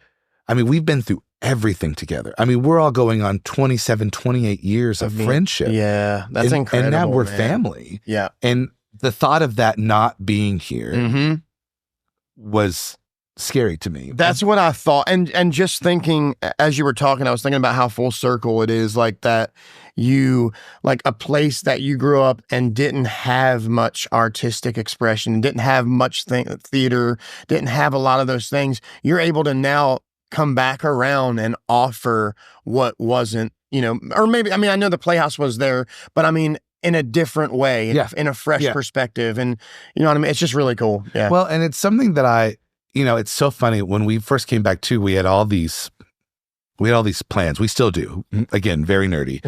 I mean, we've been through everything together. I mean, we're all going on 27, 28 years of friendship. Yeah, that's incredible. And now we're family. Yeah. And the thought of that not being here was scary to me. That's what I thought. And just thinking, as you were talking, I was thinking about how full circle it is, like that you, like a place that you grew up and didn't have much artistic expression, didn't have much theater, didn't have a lot of those things. You're able to now come back around and offer what wasn't, you know, or maybe, I mean, I know the Playhouse was there, but I mean, in a different way, in a fresh perspective. And you know what I mean? It's just really cool. Yeah. Well, and it's something that you know, it's so funny. When we first came back too, we had all these plans. We still do. Again, very nerdy.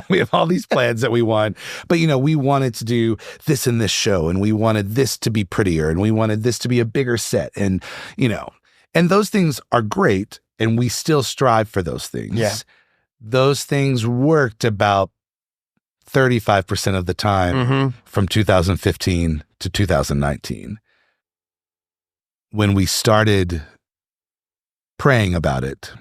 We have all these plans that we want. But, you know, we wanted to do this in this show, and we wanted this to be prettier, and we wanted this to be a bigger set. And, you know, and those things are great, and we still strive for those things. Yeah. Those things worked about 35% of the time from 2015 to 2019. When we started praying about it,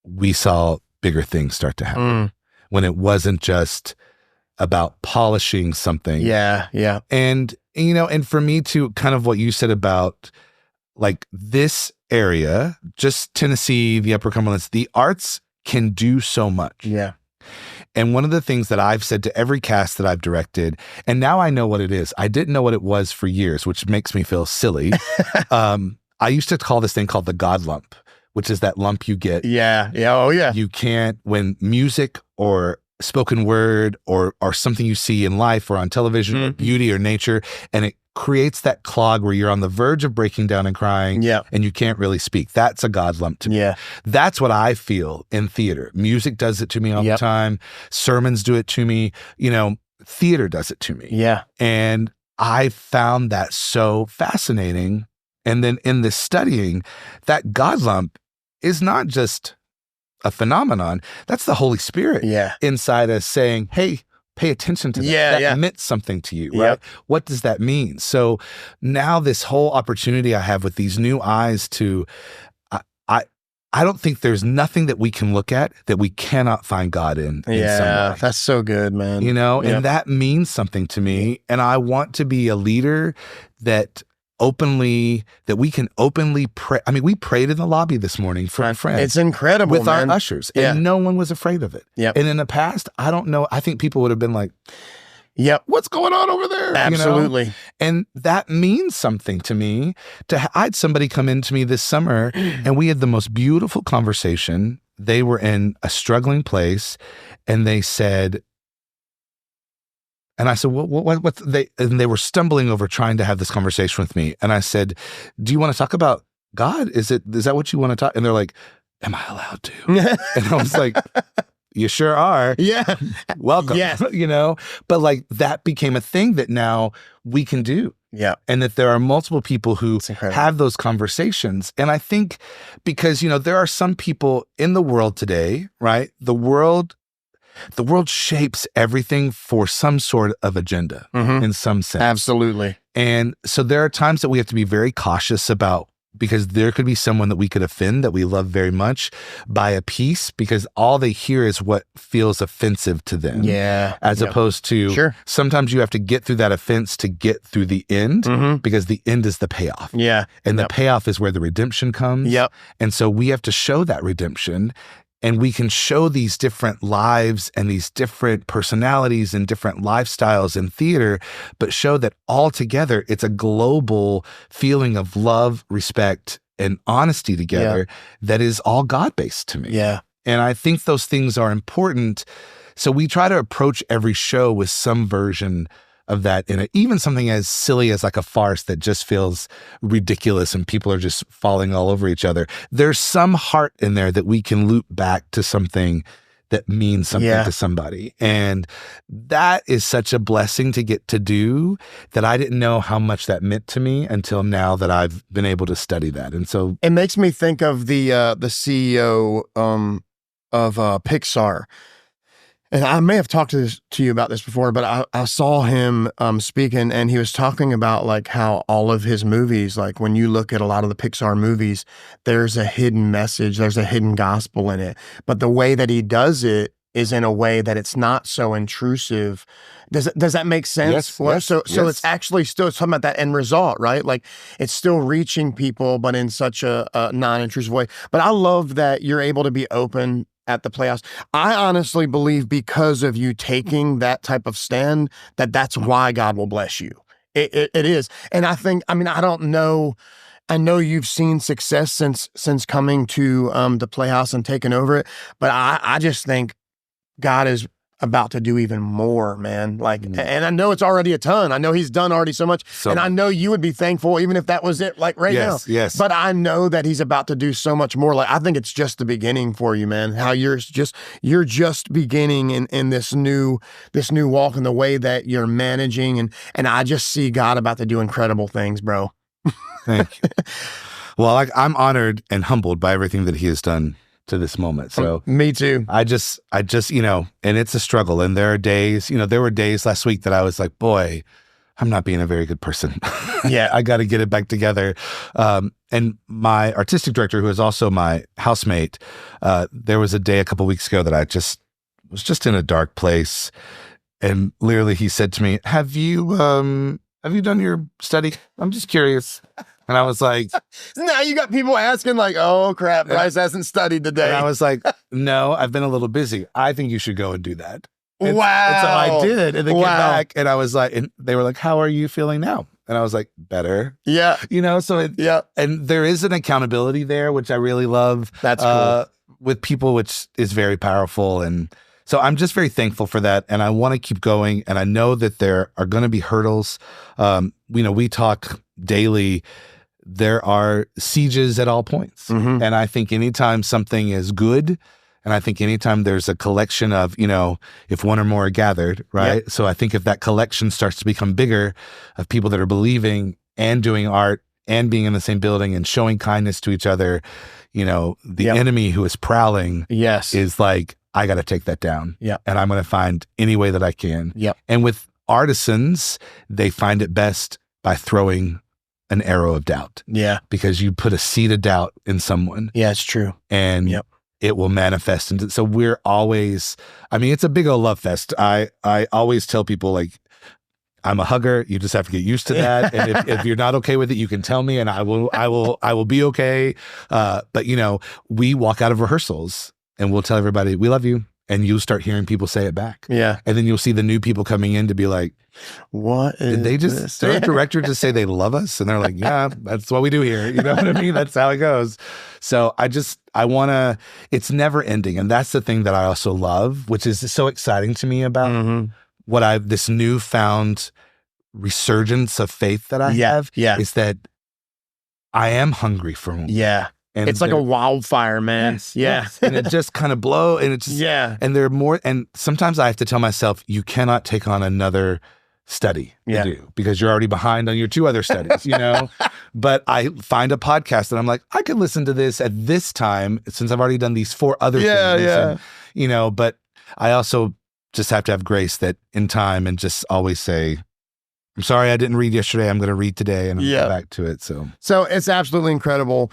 we saw bigger things start to happen. When it wasn't just about polishing something. Yeah, yeah. And, you know, and for me too, kind of what you said about like this area, just Tennessee, the Upper Cumberlands, the arts can do so much. Yeah. And one of the things that I've said to every cast that I've directed, and now I know what it is. I didn't know what it was for years, which makes me feel silly. I used to call this thing called the God lump, which is that lump you get. Yeah. Yeah. Oh, yeah. You can't, when music or spoken word or something you see in life or on television or beauty or nature, and it creates that clog where you're on the verge of breaking down and crying and you can't really speak. That's a God lump to me. Yeah. That's what I feel in theater. Music does it to me all the time. Sermons do it to me. You know, theater does it to me. Yeah. And I found that so fascinating. And then in the studying, that God lump is not just a phenomenon. That's the Holy Spirit inside us saying, hey, pay attention to that. That meant something to you, right? What does that mean? So now this whole opportunity I have with these new eyes to, I don't think there's nothing that we can look at that we cannot find God in some way. That's so good, man. You know, and that means something to me. And I want to be a leader that we can openly pray. I mean, we prayed in the lobby this morning for our friends. It's incredible, with our ushers, and no one was afraid of it. Yep. And in the past, I don't know, I think people would have been like, what's going on over there? Absolutely. You know? And that means something to me. I had somebody come into me this summer and we had the most beautiful conversation. They were in a struggling place and they said, and I said, and they were stumbling over trying to have this conversation with me. And I said, do you want to talk about God? Is that what you want to talk? And they're like, am I allowed to? And I was like, you sure are. Yeah. Welcome. Yes. You know, but like that became a thing that now we can do. Yeah. And that there are multiple people who have those conversations. And I think because, you know, there are some people in the world today, right? The world shapes everything for some sort of agenda in some sense. Absolutely. And so there are times that we have to be very cautious about because there could be someone that we could offend that we love very much by a piece, because all they hear is what feels offensive to them. Yeah. As opposed to sometimes you have to get through that offense to get through the end, because the end is the payoff. Yeah. And the payoff is where the redemption comes. Yep. And so we have to show that redemption. And we can show these different lives and these different personalities and different lifestyles in theater, but show that all together, it's a global feeling of love, respect, and honesty together that is all God-based to me. Yeah. And I think those things are important. So we try to approach every show with some version of that in it, even something as silly as like a farce that just feels ridiculous and people are just falling all over each other. There's some heart in there that we can loop back to something that means something to somebody. And that is such a blessing to get to do, that I didn't know how much that meant to me until now that I've been able to study that. And so it makes me think of the CEO of Pixar. And I may have talked to you about this before, but I saw him speaking, and he was talking about like how all of his movies, like when you look at a lot of the Pixar movies, there's a hidden message, there's a hidden gospel in it. But the way that he does it is in a way that it's not so intrusive. Does that make sense? Yes, So it's actually still talking about that end result, right? Like it's still reaching people, but in such a non-intrusive way. But I love that you're able to be open at the Playhouse. I honestly believe because of you taking that type of stand, that's why God will bless you. It is. And I think, I mean, I don't know. I know you've seen success since coming to the Playhouse and taking over it, but I just think God is about to do even more, man. Like, and I know it's already a ton. I know he's done already so much. And I know you would be thankful even if that was it, like right now. Yes. But I know that he's about to do so much more. Like, I think it's just the beginning for you, man. How you're just beginning in this new walk, and the way that you're managing. And I just see God about to do incredible things, bro. Thank you. Well, I'm honored and humbled by everything that he has done to this moment. So me too. I just, and it's a struggle. And there are days, there were days last week that I was like, boy, I'm not being a very good person. Yeah. I got to get it back together. And my artistic director, who is also my housemate, there was a day a couple weeks ago that I was just in a dark place. And literally he said to me, have you done your study? I'm just curious. And I was like, now you got people asking like, oh crap, Bryce hasn't studied today. And I was like, no, I've been a little busy. I think you should go and do that. Wow. And so I did. And they came back and I was like, and they were like, how are you feeling now? And I was like, better. Yeah. And there is an accountability there, which I really love. That's cool. With people, which is very powerful. And so I'm just very thankful for that. And I want to keep going. And I know that there are going to be hurdles. We talk daily. There are sieges at all points. Mm-hmm. And I think anytime something is good, and I think anytime there's a collection of, if one or more are gathered, right? Yep. So I think if that collection starts to become bigger of people that are believing and doing art and being in the same building and showing kindness to each other, the enemy who is prowling is like, I got to take that down. Yep. And I'm going to find any way that I can. Yep. And with artisans, they find it best by throwing an arrow of doubt. Yeah. Because you put a seed of doubt in someone. Yeah, it's true. And it will manifest. And so we're always, it's a big old love fest. I always tell people, like, I'm a hugger. You just have to get used to that. And if you're not okay with it, you can tell me and I will be okay. But we walk out of rehearsals and we'll tell everybody, we love you. And you'll start hearing people say it back. Yeah. And then you'll see the new people coming in to be like, what did they just, did our director just say they love us? And they're like, yeah, that's what we do here. You know what I mean? That's how it goes. So I want to, it's never ending. And that's the thing that I also love, which is so exciting to me about this newfound resurgence of faith that I have. Yeah. Is that I am hungry for more. Yeah. And it's like a wildfire, man. Yes. And it just kind of blow. And it just, and there are more. And sometimes I have to tell myself, you cannot take on another study to do because you're already behind on your 2 other studies, But I find a podcast and I'm like, I could listen to this at this time since I've already done these 4 other things. Yeah. And, but I also just have to have grace that in time and just always say, I'm sorry I didn't read yesterday. I'm going to read today and I'm going back to it. So it's absolutely incredible,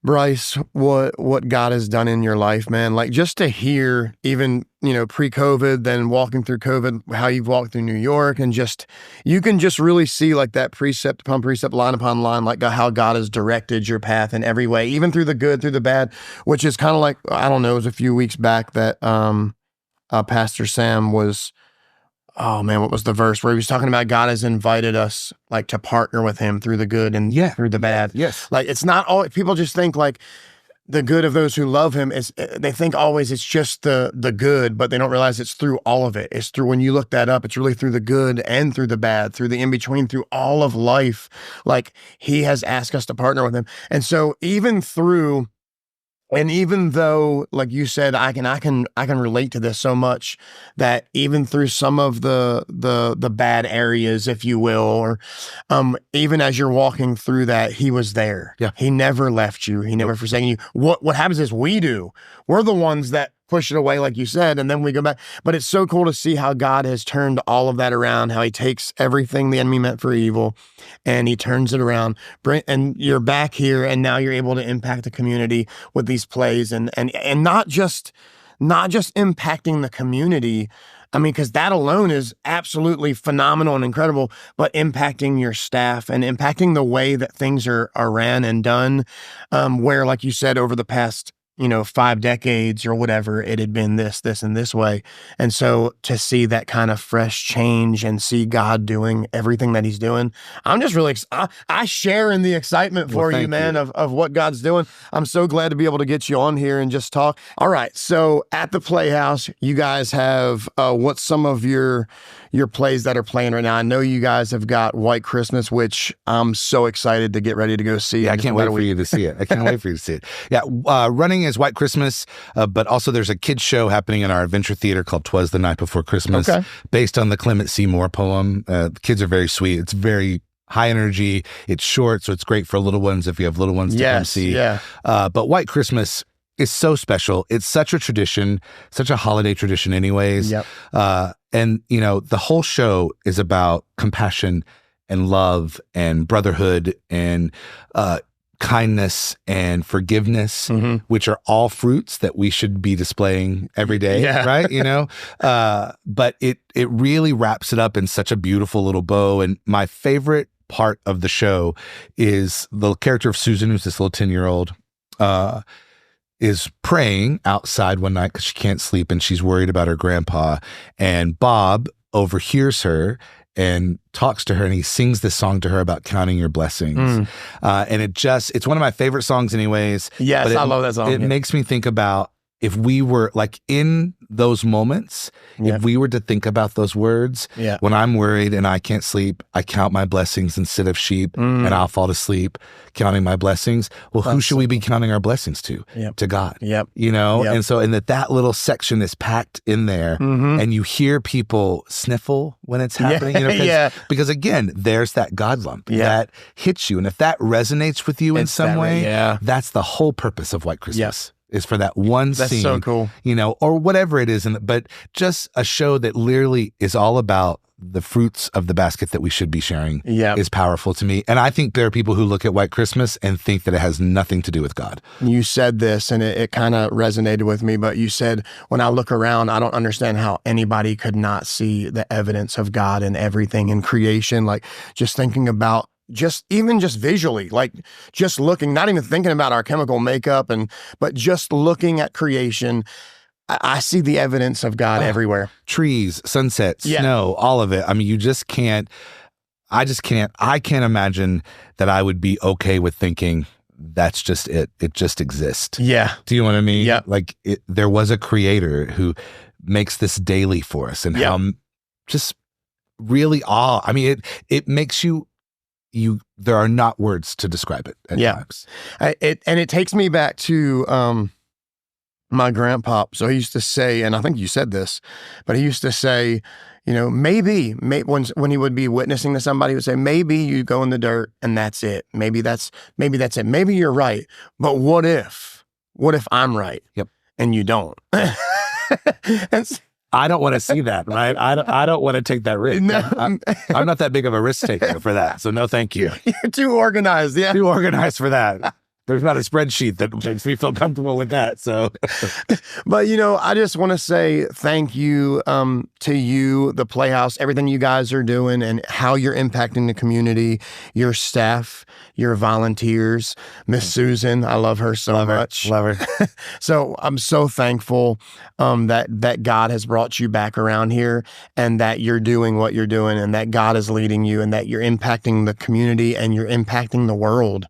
Bryce, what God has done in your life, man. Like just to hear even, pre-COVID, then walking through COVID, how you've walked through New York, and just, you can just really see like that precept upon precept, line upon line, like how God has directed your path in every way, even through the good, through the bad, which is kind of like, I don't know, it was a few weeks back that Pastor Sam was, oh man, what was the verse where he was talking about God has invited us like to partner with him through the good and through the bad. Yes. Like it's not all, people just think like the good of those who love him is, they think always it's just the good, but they don't realize it's through all of it. It's through, when you look that up, it's really through the good and through the bad, through the in-between, through all of life. Like he has asked us to partner with him. And so even though, like you said, I can relate to this so much that even through some of the bad areas, if you will, or even as you're walking through that, he was there. Yeah. He never left you. He never forsaken you. What happens is we're the ones that push it away, like you said, and then we go back. But it's so cool to see how God has turned all of that around, how he takes everything the enemy meant for evil and he turns it around. And you're back here, and now you're able to impact the community with these plays, and not just impacting the community. I mean, because that alone is absolutely phenomenal and incredible, but impacting your staff and impacting the way that things are ran and done, where, like you said, over the past 5 decades or whatever, it had been this, and this way. And so to see that kind of fresh change and see God doing everything that he's doing, I'm just really, I share in the excitement for you, man, of what God's doing. I'm so glad to be able to get you on here and just talk. All right. So at the Playhouse, you guys have, what's some of your plays that are playing right now? I know you guys have got White Christmas, which I'm so excited to get ready to go see. Yeah, I can't wait for you to see it. I can't wait for you to see it. Yeah. Running is White Christmas, but also there's a kids show happening in our Adventure Theater called 'Twas the Night Before Christmas, based on the Clement Seymour poem. The kids are very sweet. It's very high energy. It's short, so it's great for little ones if you have little ones to come see. Yeah. But White Christmas is so special. It's such a tradition, such a holiday tradition anyways. Yep. And, the whole show is about compassion and love and brotherhood and kindness and forgiveness, which are all fruits that we should be displaying every day, right? But it really wraps it up in such a beautiful little bow. And my favorite part of the show is the character of Susan, who's this little 10-year-old, is praying outside one night because she can't sleep and she's worried about her grandpa. And Bob overhears her and talks to her, and he sings this song to her about counting your blessings. And it's one of my favorite songs anyways. Yes, I love that song. It makes me think about if we were like in those moments, if we were to think about those words, when I'm worried and I can't sleep, I count my blessings instead of sheep, and I'll fall to sleep counting my blessings. Well, who should we be counting our blessings to? To God. And so, and that little section is packed in there, and you hear people sniffle when it's happening. Because again, there's that God lump that hits you. And if that resonates with you in some way, that's the whole purpose of White Christmas. Is for that one scene. That's so cool. Or whatever it is. But just a show that literally is all about the fruits of the basket that we should be sharing is powerful to me. And I think there are people who look at White Christmas and think that it has nothing to do with God. You said this and it kind of resonated with me, but you said, when I look around, I don't understand how anybody could not see the evidence of God in everything in creation. Like just thinking about even just visually, like just looking, not even thinking about our chemical makeup, but just looking at creation, I see the evidence of God everywhere. Trees, sunsets, snow, all of it. I mean, I can't imagine that I would be okay with thinking that's just it. It just exists. Yeah. Do you know what I mean? Yeah. Like there was a creator who makes this daily for us, and how just really I mean, it makes there are not words to describe it at times. It takes me back to my grandpa. So he used to say, and I think you said this, but he used to say, maybe when he would be witnessing to somebody, he would say, maybe you go in the dirt and that's it. Maybe that's it. Maybe you're right. But what if I'm right? Yep. And you don't? I don't want to see that, right? I don't want to take that risk. No. I'm not that big of a risk taker for that. So no, thank you. You're too organized. Yeah. Too organized for that. There's not a spreadsheet that makes me feel comfortable with that. So, but I just want to say thank you to you, the Playhouse, everything you guys are doing and how you're impacting the community, your staff, your volunteers, Miss Susan. I love her so much. Love her. So I'm so thankful that God has brought you back around here and that you're doing what you're doing and that God is leading you and that you're impacting the community and you're impacting the world.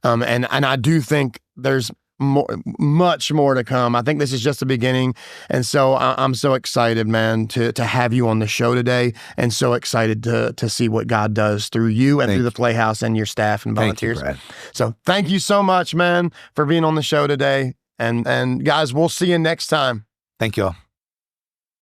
And I do think there's much more to come. I think this is just the beginning. And so I'm so excited, man, to have you on the show today and so excited to see what God does through you and through the Playhouse and your staff and volunteers. Thank you, Brad. So thank you so much, man, for being on the show today. And guys, we'll see you next time. Thank you all.